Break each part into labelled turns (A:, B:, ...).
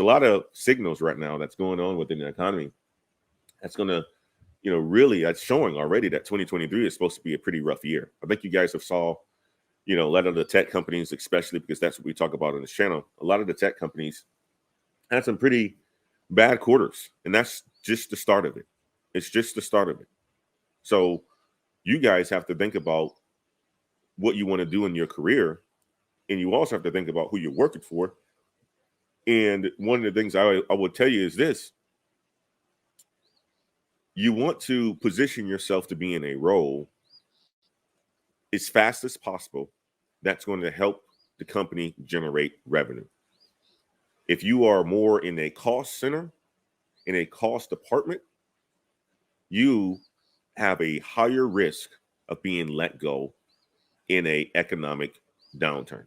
A: lot of signals right now that's going on within the economy that's going to, really that's showing already that 2023 is supposed to be a pretty rough year. I think you guys have saw, a lot of the tech companies, especially because that's what we talk about on this channel. A lot of the tech companies had some pretty bad quarters, and that's just the start of it. It's just the start of it. So you guys have to think about what you want to do in your career, and you also have to think about who you're working for. And one of the things I would tell you is this. You want to position yourself to be in a role as fast as possible that's going to help the company generate revenue. If you are more in a cost center, in a cost department, you have a higher risk of being let go in an economic downturn.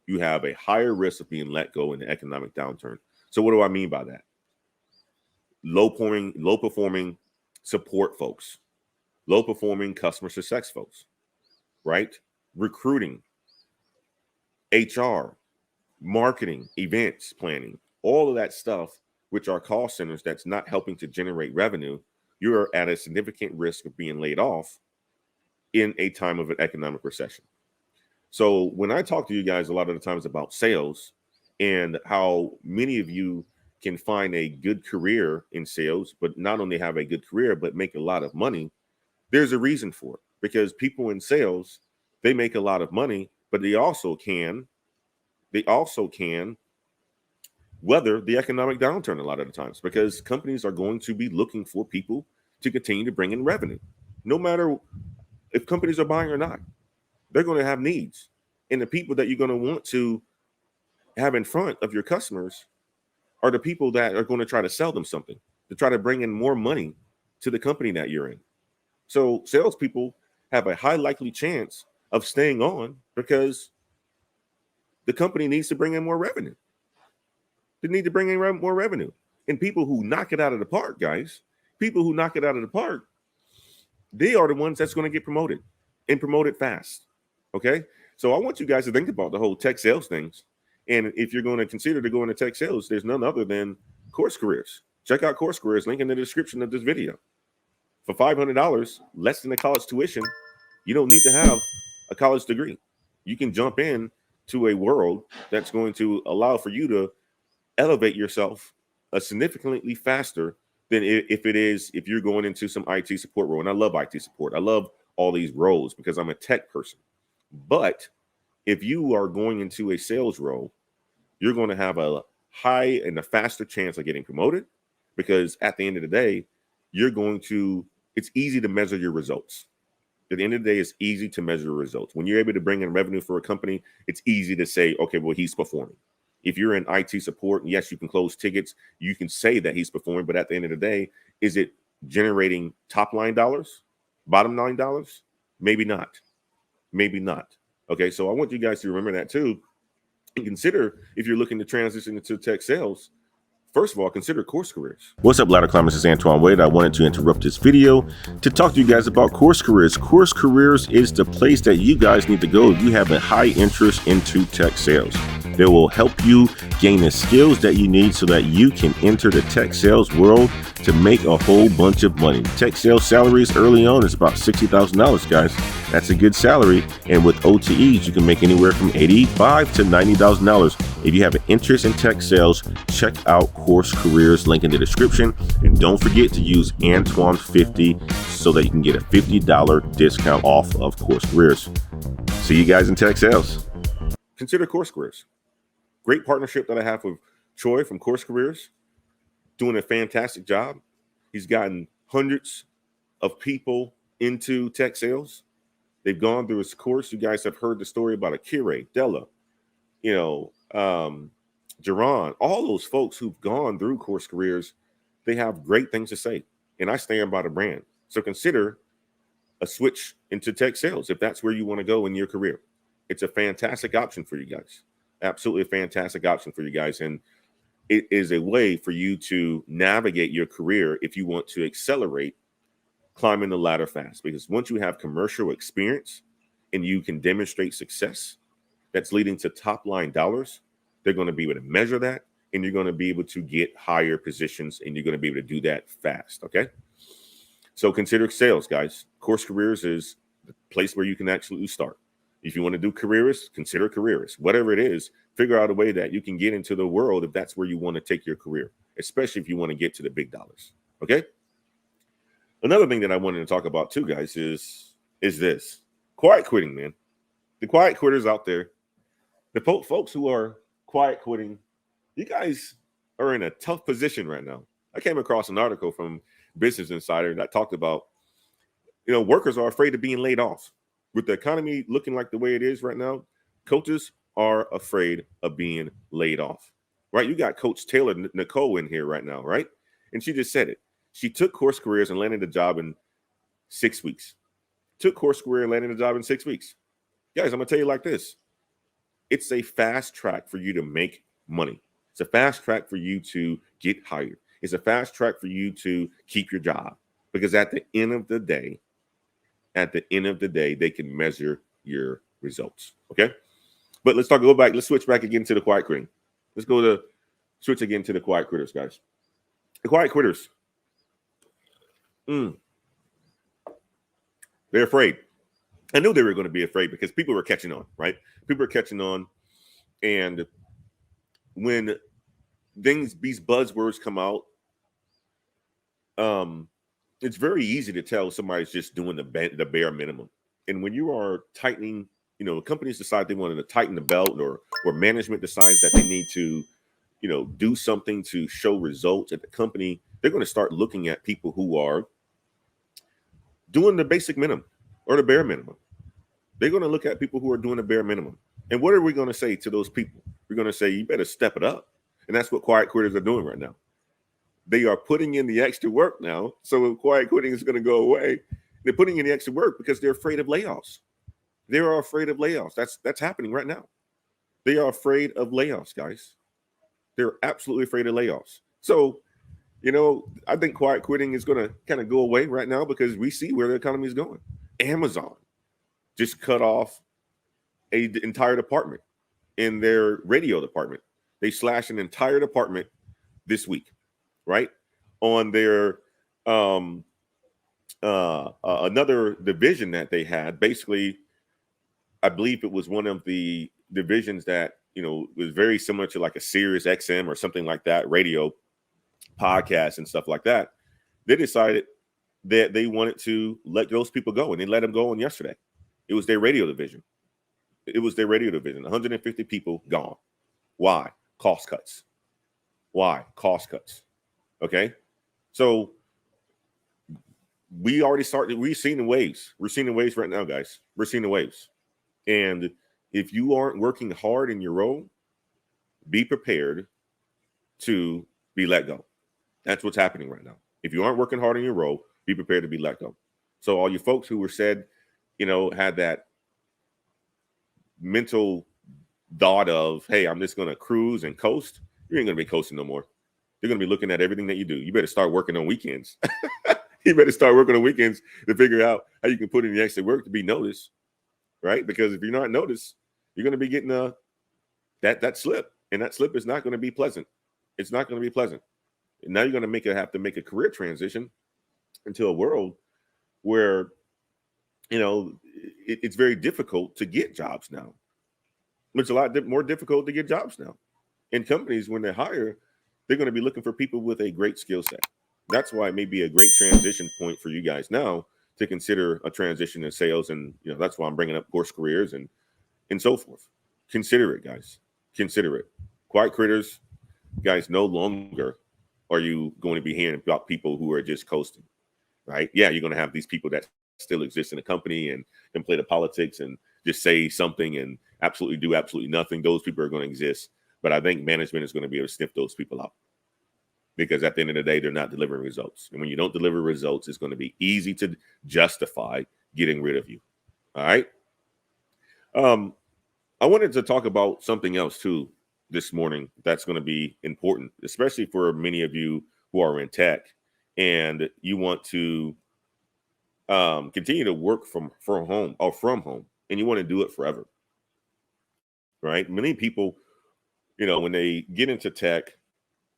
A: You have a higher risk of being let go in an economic downturn. So what do I mean by that? Low performing support folks, low performing customer success folks, right? Recruiting, HR, marketing, events planning, all of that stuff, which are cost centers that's not helping to generate revenue, you're at a significant risk of being laid off in a time of an economic recession. So when I talk to you guys a lot of the times about sales and how many of you can find a good career in sales, but not only have a good career, but make a lot of money, there's a reason for it. Because people in sales, they make a lot of money, but they also can weather the economic downturn a lot of the times, because companies are going to be looking for people to continue to bring in revenue. No matter if companies are buying or not, they're going to have needs. And the people that you're going to want to have in front of your customers are the people that are going to try to sell them something, to try to bring in more money to the company that you're in. So salespeople have a high likely chance of staying on because the company needs to bring in more revenue. They need to bring in more revenue. And people who knock it out of the park, guys, people who knock it out of the park, they are the ones that's going to get promoted and promoted fast. Okay. So I want you guys to think about the whole tech sales things. And if you're going to consider to go into tech sales, there's none other than Course Careers. Check out Course Careers, link in the description of this video. For $500, less than a college tuition, you don't need to have a college degree. You can jump in to a world that's going to allow for you to elevate yourself significantly faster than if you're going into some IT support role. And I love IT support. I love all these roles because I'm a tech person. But if you are going into a sales role, you're going to have a high and a faster chance of getting promoted, because at the end of the day, it's easy to measure your results. At the end of the day, it's easy to measure results. When you're able to bring in revenue for a company, it's easy to say, okay, well, he's performing. If you're in IT support, yes, you can close tickets. You can say that he's performing, but at the end of the day, is it generating top line dollars, bottom line dollars? Maybe not. Maybe not. Okay, so I want you guys to remember that too. And consider, if you're looking to transition into tech sales, first of all, consider Course Careers. What's up, Ladder Climbers? It's Antoine Wade. I wanted to interrupt this video to talk to you guys about Course Careers. Course Careers is the place that you guys need to go if you have a high interest into tech sales. They will help you gain the skills that you need so that you can enter the tech sales world to make a whole bunch of money. Tech sales salaries early on is about $60,000, guys. That's a good salary. And with OTEs, you can make anywhere from $85,000 to $90,000. If you have an interest in tech sales, check out Course Careers, link in the description. And don't forget to use Antoine50 so that you can get a $50 discount off of Course Careers. See you guys in tech sales. Consider Course Careers. Great partnership that I have with Troy from Course Careers, doing a fantastic job. He's gotten hundreds of people into tech sales. They've gone through his course. You guys have heard the story about Akira, Della, Jaron, all those folks who've gone through Course Careers. They have great things to say, and I stand by the brand. So consider a switch into tech sales if that's where you want to go in your career. It's a fantastic option for you guys. Absolutely a fantastic option for you guys. And it is a way for you to navigate your career if you want to accelerate climbing the ladder fast. Because once you have commercial experience and you can demonstrate success that's leading to top line dollars, they're going to be able to measure that and you're going to be able to get higher positions, and you're going to be able to do that fast. Okay. So consider sales, guys. Course Careers is the place where you can actually start. If you want to do careerists, consider careerists. Whatever it is, figure out a way that you can get into the world if that's where you want to take your career, especially if you want to get to the big dollars. Okay. Another thing that I wanted to talk about too, guys, is this quiet quitting, man. The quiet quitters out there, the folks who are quiet quitting, you guys are in a tough position right now. I came across an article from Business Insider that talked about, workers are afraid of being laid off. With the economy looking like the way it is right now, coaches are afraid of being laid off, right? You got Coach Taylor Nicole in here right now, right? And she just said it. She took Course Careers and landed a job in 6 weeks. Took Course Career and landed a job in 6 weeks. Guys, I'm going to tell you like this. It's a fast track for you to make money. It's a fast track for you to get hired. It's a fast track for you to keep your job. Because at the end of the day, they can measure your results. Okay. But let's switch back again to the quiet quitting. Let's switch again to the quiet quitters, guys. The quiet quitters. They're afraid. I knew they were going to be afraid because people were catching on, right? People were catching on. And when these buzzwords come out, it's very easy to tell somebody's just doing the bare minimum. And when you are tightening, companies decide they want to tighten the belt, or management decides that they need to, do something to show results at the company, they're going to start looking at people who are doing the basic minimum or the bare minimum. They're going to look at people who are doing the bare minimum. And what are we going to say to those people? We're going to say, you better step it up. And that's what quiet quitters are doing right now. They are putting in the extra work now. So quiet quitting is going to go away. They're putting in the extra work because they're afraid of layoffs. They are afraid of layoffs. That's happening right now. They are afraid of layoffs, guys. They're absolutely afraid of layoffs. So, I think quiet quitting is going to kind of go away right now because we see where the economy is going. Amazon just cut off an entire department in their radio department. They slashed an entire department this week, right? On their another division that they had. Basically, I believe it was one of the divisions that, was very similar to like a Sirius XM or something like that, radio, podcasts and stuff like that. They decided that they wanted to let those people go, and they let them go on yesterday. It was their radio division. 150 people gone. Why? Cost cuts. Why? Cost cuts. Okay. So we already started. We've seen the waves. We're seeing the waves right now, guys. We're seeing the waves. And if you aren't working hard in your role, be prepared to be let go. That's what's happening right now. If you aren't working hard in your role, be prepared to be let go. So all you folks who were said, had that mental thought of, hey, I'm just going to cruise and coast, you ain't going to be coasting no more. You're going to be looking at everything that you do. You better start working on weekends. You better start working on weekends to figure out how you can put in the extra work to be noticed, right? Because if you're not noticed, you're going to be getting that slip, and that slip is not going to be pleasant. It's not going to be pleasant. And now you're going to have to make a career transition into a world where, it's very difficult to get jobs now. It's a lot more difficult to get jobs now. And companies, when they hire, they're going to be looking for people with a great skill set. That's why it may be a great transition point for you guys now to consider a transition in sales. And, that's why I'm bringing up Course Careers and so forth. Consider it, guys. Consider it. Quiet critters, guys, no longer are you going to be hearing about people who are just coasting, right? Yeah, you're going to have these people that still exist in the company and play the politics and just say something and absolutely do absolutely nothing. Those people are going to exist. But I think management is going to be able to sniff those people out, because at the end of the day, they're not delivering results. And when you don't deliver results, it's going to be easy to justify getting rid of you. All right. I wanted to talk about something else too this morning that's going to be important, especially for many of you who are in tech and you want to continue to work from home, and you want to do it forever. Right? Many people, when they get into tech,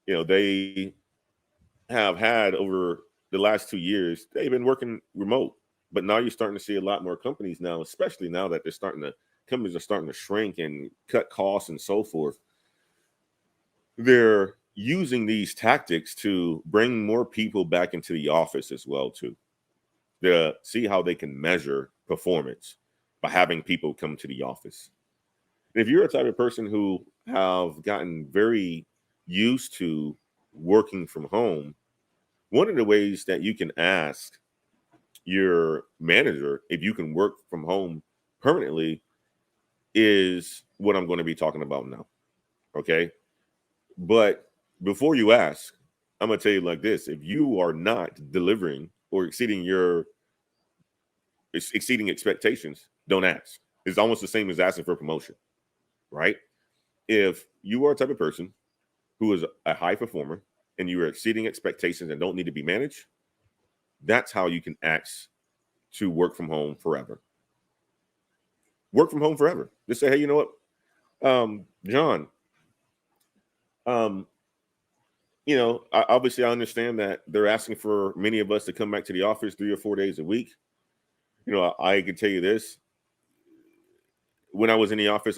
A: they have had over the last 2 years, they've been working remote. But now you're starting to see a lot more companies now, especially now that companies are starting to shrink and cut costs and so forth. They're using these tactics to bring more people back into the office as well, too, to see how they can measure performance by having people come to the office. And if you're a type of person who have gotten very used to working from home, one of the ways that you can ask your manager if you can work from home permanently is what I'm going to be talking about now. Okay. But before you ask, I'm going to tell you like this. If you are not delivering or exceeding expectations, don't ask. It's almost the same as asking for a promotion, right? If you are a type of person who is a high performer and you are exceeding expectations and don't need to be managed, that's how you can ask to work from home forever. Work from home forever. Just say, hey, you know what, John, obviously I understand that they're asking for many of us to come back to the office 3 or 4 days a week. I can tell you this. When I was in the office,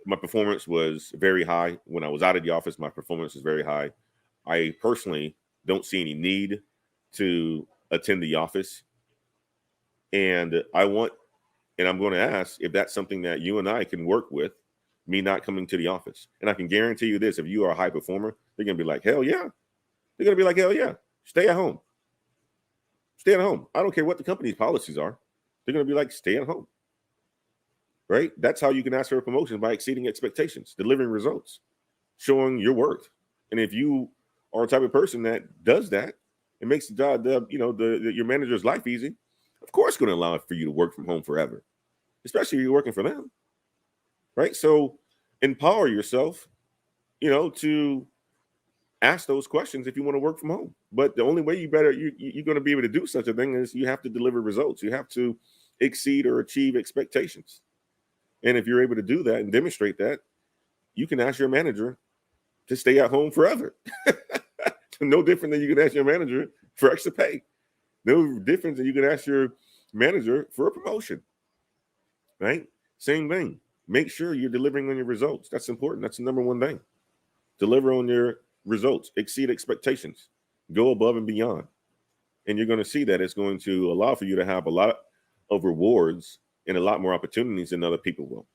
A: my performance was very high. When I was out of the office, my performance was very high. I personally don't see any need to attend the office. And I'm going to ask if that's something that you and I can work with, me not coming to the office. And I can guarantee you this, if you are a high performer, they're going to be like, hell yeah. They're going to be like, hell yeah. Stay at home. Stay at home. I don't care what the company's policies are. They're going to be like, stay at home. Right? That's how you can ask for a promotion, by exceeding expectations, delivering results, showing your worth. And if you are a type of person that does that, it makes the job, your manager's life easy. Of course, going to allow it for you to work from home forever, especially if you're working for them. Right? So empower yourself, to ask those questions if you want to work from home. But the only way you're going to be able to do such a thing is you have to deliver results. You have to exceed or achieve expectations. And if you're able to do that and demonstrate that, you can ask your manager to stay at home forever. No different than you can ask your manager for extra pay. No difference than you can ask your manager for a promotion. Right? Same thing. Make sure you're delivering on your results. That's important. That's the number one thing. Deliver on your results. Exceed expectations. Go above and beyond. And you're going to see that it's going to allow for you to have a lot of rewards and a lot more opportunities than other people will.